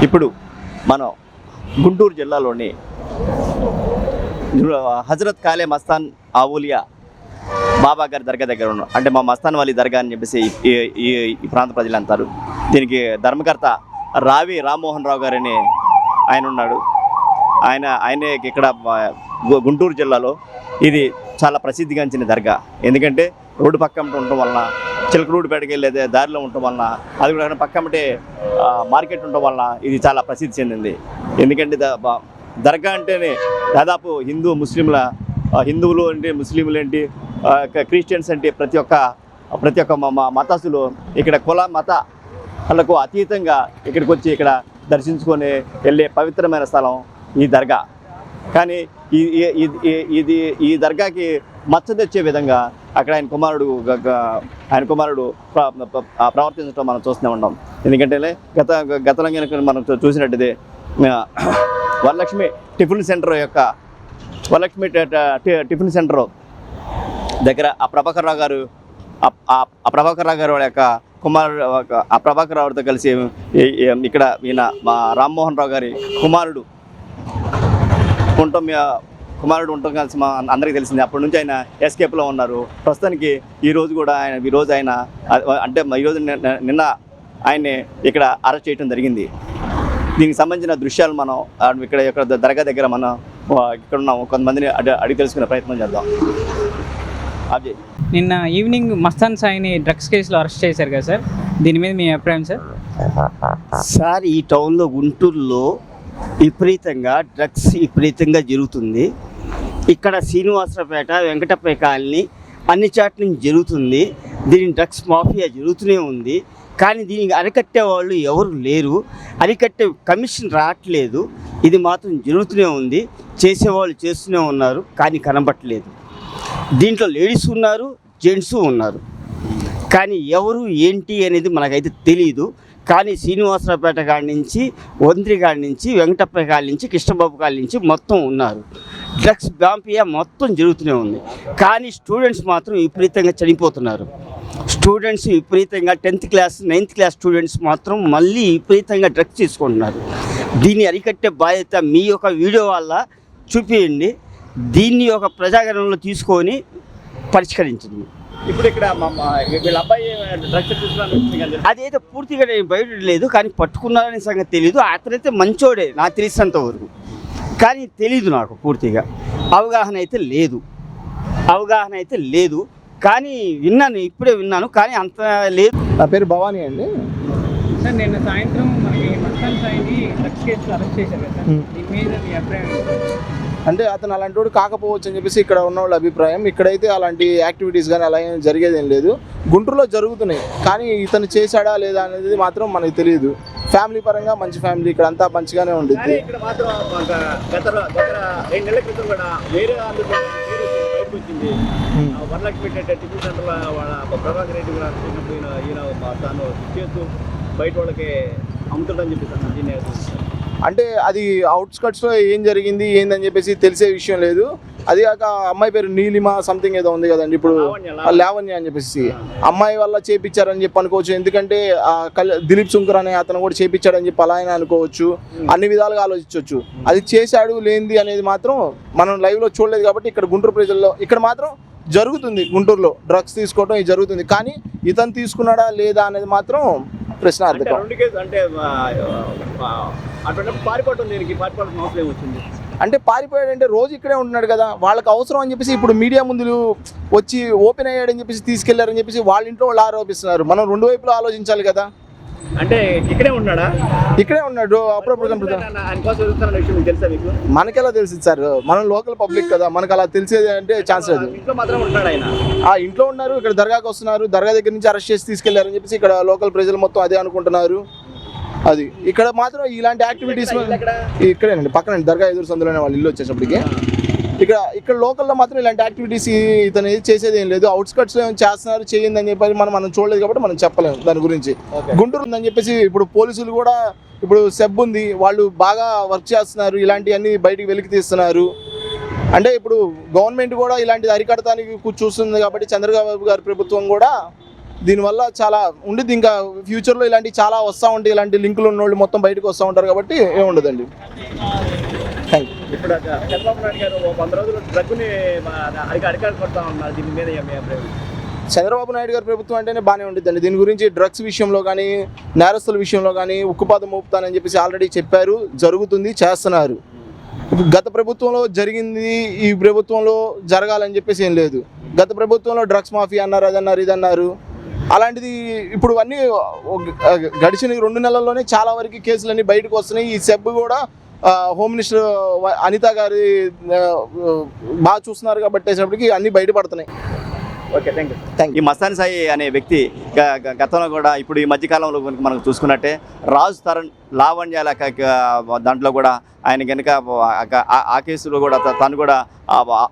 ఇప్పుడు మనం గుంటూరు జిల్లాలోని హజరత్ కాలే మస్తాన్ ఆవులియా బాబా గారి దర్గా దగ్గర ఉన్నాం. అంటే మా మస్తాన్ వాలి దర్గా అని చెప్పేసి ఈ ప్రాంత ప్రజలు అంటారు. దీనికి ధర్మకర్త రావి రామ్మోహన్ రావు గారని ఆయన ఉన్నాడు. ఆయనే ఇక్కడ గుంటూరు జిల్లాలో ఇది చాలా ప్రసిద్ధిగాంచిన దర్గా. ఎందుకంటే రోడ్డు పక్కన ఉండటం వలన, చిలక రోడ్డుపేటకి వెళ్ళే దారిలో ఉండటం వలన, అది కూడా పక్కమటే మార్కెట్ ఉండటం వలన ఇది చాలా ప్రసిద్ధి చెందింది. ఎందుకంటే దర్గా అంటేనే దాదాపు హిందువులు ఏంటి, ముస్లింలు ఏంటి, క్రిస్టియన్స్ అంటే ప్రతి ఒక్క మతస్థులు ఇక్కడ కుల మతాలకు అతీతంగా ఇక్కడికి వచ్చి ఇక్కడ దర్శించుకొని వెళ్ళే పవిత్రమైన స్థలం ఈ దర్గా. కానీ ఈ దర్గాకి మచ్చ తెచ్చే విధంగా అక్కడ ఆయన కుమారుడు ప్రవర్తించడం మనం చూస్తూనే ఉన్నాం. ఎందుకంటే గతంలో కనుక మనం చూసినట్టుదే వరలక్ష్మి టిఫిన్ సెంటర్ దగ్గర ఆ ప్రభాకర్ రావు గారు వాళ్ళ యొక్క కుమారుడు, ఆ ప్రభాకర్ రావుతో కలిసి ఇక్కడ ఈయన మా రామ్మోహన్ రావు గారి కుమారుడు ఉండటం కలిసి మా అందరికీ తెలిసింది. అప్పటి నుంచి ఆయన ఎస్కేప్లో ఉన్నారు. ప్రస్తుతానికి ఈరోజు ఆయన అంటే ఈరోజు నిన్న ఆయన్ని ఇక్కడ అరెస్ట్ చేయడం జరిగింది. దీనికి సంబంధించిన దృశ్యాలు మనం ఇక్కడ దర్గా దగ్గర మనం ఇక్కడ ఉన్నాము. కొంతమందిని అడిగి తెలుసుకునే ప్రయత్నం చేద్దాం. అజయ్, నిన్న ఈవినింగ్ మస్తాన్ సాయిని డ్రగ్స్ కేసులో అరెస్ట్ చేశారు కదా సార్, దీని మీద మీ అభిప్రాయం సార్? సార్, ఈ టౌన్లో గుంటూరులో విపరీతంగా జరుగుతుంది. ఇక్కడ శ్రీనివాసరావుపేట, వెంకటప్పయ్య కాలనీ అన్ని చాట్ల నుంచి జరుగుతుంది. దీని డ్రగ్స్ మాఫియా జరుగుతూనే ఉంది. కానీ దీనికి అరికట్టే వాళ్ళు ఎవరు లేరు. అరికట్టే కమిషన్ రావట్లేదు. ఇది మాత్రం జరుగుతూనే ఉంది. చేసేవాళ్ళు చేస్తూనే ఉన్నారు, కానీ కనబట్టలేదు. దీంట్లో లేడీస్ ఉన్నారు, జెంట్స్ ఉన్నారు. కానీ ఎవరు ఏంటి అనేది మనకైతే తెలియదు. కానీ శ్రీనివాసరావుపేట కాడి నుంచి, వంద్రి కాడి నుంచి, వెంకటప్పయ్య కాడి నుంచి, కృష్ణబాబు కాడి నుంచి మొత్తం ఉన్నారు. డ్రగ్స్ మాఫియా మొత్తం జరుగుతూనే ఉంది. కానీ స్టూడెంట్స్ మాత్రం విపరీతంగా చనిపోతున్నారు. స్టూడెంట్స్ విపరీతంగా 10th class 9th class students మాత్రం మళ్ళీ విపరీతంగా డ్రగ్స్ తీసుకుంటున్నారు. దీన్ని అరికట్టే బాధ్యత మీ యొక్క వీడియో వల్ల చూపించండి. దీన్ని ఒక ప్రజాగణంలో తీసుకొని పరిష్కరించండి. ఇప్పుడు ఇక్కడ వీళ్ళ అబ్బాయి అదైతే పూర్తిగా నేను బయట లేదు, కానీ పట్టుకున్నారనే సంగతి తెలీదు. అతనైతే మంచోడే నాకు తెలిసినంత వరకు, కానీ తెలీదు నాకు పూర్తిగా. అవగాహన అయితే లేదు. కానీ ఇప్పుడే విన్నాను, కానీ అంత లేదు. నా పేరు భవానీ అండి. సార్, నిన్న సాయంత్రం మనకి మస్తాన్ సాయిని డ్రగ్స్ కేసులో అరెస్ట్ చేశారు కదా సార్, దీని మీద మీ అభిప్రాయం? అంటే అతను అలాంటి వాడు కాకపోవచ్చు అని చెప్పేసి ఇక్కడ ఉన్న వాళ్ళ అభిప్రాయం. ఇక్కడైతే అలాంటి యాక్టివిటీస్ కానీ అలా జరిగేది ఏం లేదు. గుంటూరులో జరుగుతున్నాయి, కానీ ఇతను చేశాడా లేదా అనేది మాత్రం మనకు తెలియదు. ఫ్యామిలీ పరంగా మంచి ఫ్యామిలీ, ఇక్కడ అంతా మంచిగానే ఉంటుంది. ఇక్కడ మాత్రం గత 2 నెలల క్రితం కూడా వేరే వచ్చింది. వరలక్ష్మి టిఫిన్ సెంటర్ వాళ్ళ ప్రభాకర్ రెడ్డి కూడా ఈయన తాను చేస్తూ బయట వాళ్ళకి అమ్ముతుండని చెప్పేసి. అంటే అది అవుట్స్కట్స్లో ఏం జరిగింది ఏందని చెప్పేసి తెలిసే విషయం లేదు. అది కాక అమ్మాయి పేరు నీలిమ సంథింగ్ ఏదో ఉంది కదండి, ఇప్పుడు లావణ్య అని చెప్పేసి అమ్మాయి వల్ల చేపించారని చెప్పి అనుకోవచ్చు. ఎందుకంటే దిలీప్ శంకర్ అనే అతను కూడా చేపించాడని చెప్పి అలా అయినా అనుకోవచ్చు. అన్ని విధాలుగా ఆలోచించవచ్చు. అది చేశాడు లేనిది అనేది మాత్రం మనం లైవ్లో చూడలేదు. కాబట్టి ఇక్కడ గుంటూరు ప్రజల్లో ఇక్కడ మాత్రం జరుగుతుంది. గుంటూరులో డ్రగ్స్ తీసుకోవడం ఇది జరుగుతుంది. కానీ ఇతను తీసుకున్నాడా లేదా అనేది మాత్రం ప్రశ్నార్థకం. అంటే పారిపోయాడంటే రోజు ఇక్కడే ఉంటున్నాడు కదా, వాళ్ళకి అవసరం అని చెప్పేసి ఇప్పుడు మీడియా ముందు వచ్చి ఓపెన్ అయ్యాడని చెప్పేసి తీసుకెళ్లారని చెప్పేసి వాళ్ళ ఇంట్లో వాళ్ళు ఆరోపిస్తున్నారు. మనం 2 వైపులు ఆలోచించాలి కదా. అంటే ఇక్కడే ఉన్నాడు, అప్పుడప్పుడు మనకెలా తెలిసింది సార్? మనం లోకల్ పబ్లిక్ కదా, మనకు అలా తెలిసేది అంటే ఛాన్స్ లేదు. ఇంట్లో ఉన్నారు, ఇక్కడ దర్గాకి వస్తున్నారు, దర్గా దగ్గర నుంచి అరెస్ట్ చేసి తీసుకెళ్లారని చెప్పేసి ఇక్కడ లోకల్ ప్రజలు మొత్తం అదే అనుకుంటున్నారు. అది ఇక్కడ మాత్రం ఇలాంటి యాక్టివిటీస్ ఇక్కడేనండి, పక్కన దర్గా ఎదురు సందులోనే వాళ్ళ ఇల్లు వచ్చేటప్పటికి. ఇక్కడ లోకల్లో మాత్రం ఇలాంటి యాక్టివిటీస్ ఇతను చేసేది ఏం లేదు. అవుట్స్కట్స్లో ఏమైనా చేస్తున్నారు, చేయండి అని చెప్పి మనం చూడలేదు కాబట్టి మనం చెప్పలేము దాని గురించి. గుంటూరు ఉందని చెప్పేసి ఇప్పుడు పోలీసులు కూడా ఇప్పుడు సెబ్ ఉంది, వాళ్ళు బాగా వర్క్ చేస్తున్నారు, ఇలాంటివన్నీ బయటికి వెలికి తీస్తున్నారు. అంటే ఇప్పుడు గవర్నమెంట్ కూడా ఇలాంటిది అరికడటానికి చూస్తుంది కాబట్టి చంద్రబాబు గారి ప్రభుత్వం కూడా దీనివల్ల చాలా ఉండిద్ది. ఇంకా ఫ్యూచర్లో ఇలాంటివి చాలా వస్తూ ఉంటాయి. ఇలాంటి లింకులు ఉన్న వాళ్ళు మొత్తం బయటకు వస్తూ ఉంటారు కాబట్టి ఏముండదండి. Thank you. ఇప్పుడు చంద్రబాబు నాయుడు గారు 100 రోజులు డ్రగ్గుని అరికడతా ఉన్నారు. దీని మీద మీ అభిప్రాయం? చంద్రబాబు నాయుడు గారి ప్రభుత్వం అంటేనే బాగానే ఉండిద్దండి. దీని గురించి డ్రగ్స్ విషయంలో కానీ నేరస్తుల విషయంలో కానీ ఉక్కుపాదం మోపుతానని చెప్పేసి ఆల్రెడీ చెప్పారు, జరుగుతుంది, చేస్తున్నారు. ఇప్పుడు గత ప్రభుత్వంలో జరిగింది ఈ ప్రభుత్వంలో జరగాలని చెప్పేసి ఏం లేదు. గత ప్రభుత్వంలో డ్రగ్స్ మాఫియా అన్నారు, అదన్నారు, ఇదన్నారు. అలాంటిది ఇప్పుడు అన్నీ గడిచిన 2 నెలల్లోనే చాలా వరకు కేసులన్నీ బయటకు వస్తున్నాయి. ఈ సెబ్ కూడా హోమ్ మినిస్టర్ అనిత గారి బాగా చూస్తున్నారు కాబట్టి అన్నీ బయటపడుతున్నాయి. Okay, thank you. ఈ మస్తాన్ సాయి అనే వ్యక్తి గతంలో కూడా ఇప్పుడు ఈ మధ్యకాలంలో కనుక మనం చూసుకున్నట్టే రాజు తరుణ్ లావణ్యాల దాంట్లో కూడా ఆయన కనుక ఆ కేసులో కూడా తను కూడా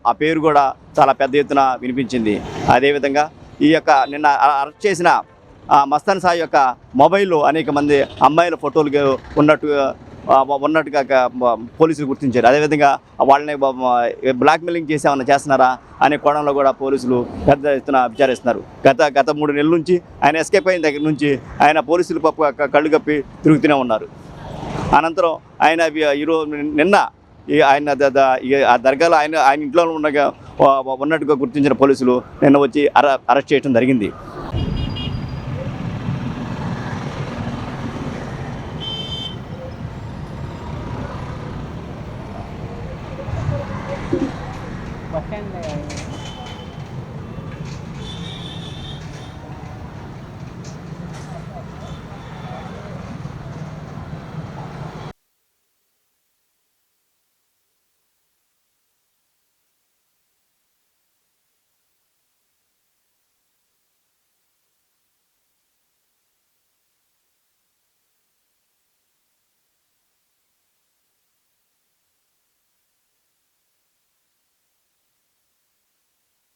ఆ పేరు కూడా చాలా పెద్ద ఎత్తున వినిపించింది. అదేవిధంగా ఈ యొక్క నిన్న అరెస్ట్ చేసిన మస్తాన్ సాయి యొక్క మొబైల్లో అనేక మంది అమ్మాయిల ఫోటోలు ఉన్నట్టుగా పోలీసులు గుర్తించారు. అదేవిధంగా వాళ్ళని బ్లాక్మెయిలింగ్ చేసేమన్నా చేస్తున్నారా అనే కోణంలో కూడా పోలీసులు పెద్ద ఎత్తున విచారిస్తున్నారు. గత 3 నెలల నుంచి ఆయన ఎస్కేప్ అయిన దగ్గర నుంచి ఆయన పోలీసులు కళ్ళు కప్పి తిరుగుతూనే ఉన్నారు. అనంతరం ఆయన నిన్న ఆయన ఆ దర్గాలో ఆయన ఇంట్లో ఉన్నట్టుగా గుర్తించిన పోలీసులు నిన్న వచ్చి అరెస్ట్ చేయడం జరిగింది. Bus stand